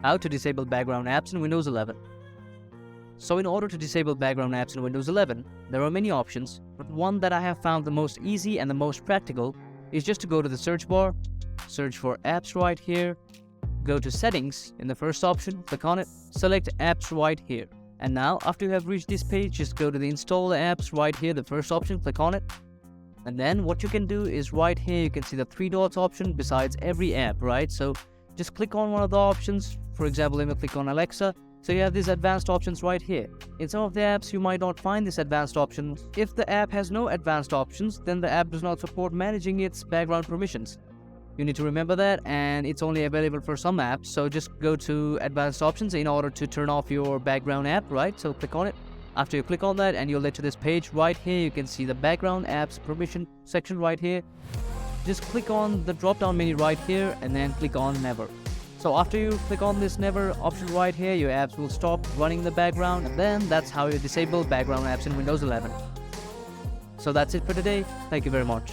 How to disable background apps in Windows 11. So in order to disable background apps in Windows 11, there are many options, but one that I have found the most easy and the most practical is just to go to the search bar, search for apps right here, go to settings in the first option, click on it, select apps right here. And now after you have reached this page, just go to the install apps right here, the first option, click on it. And then what you can do is right here you can see the three dots option besides every app, right? So just click on one of the options. For example, let me click on Alexa. So you have these advanced options right here. In some of the apps you might not find this advanced option. If the app has no advanced options, then the app does not support managing its background permissions. You need to remember that, and it's only available for some apps. So just go to advanced options in order to turn off your background app, right? So click on it. After you click on that and you'll get to this page right here, you can see the background apps permission section right here. Just click on the drop down menu right here and then click on never. So after you click on this never option right here, your apps will stop running in the background, and then that's how you disable background apps in Windows 11. So that's it for today. Thank you very much.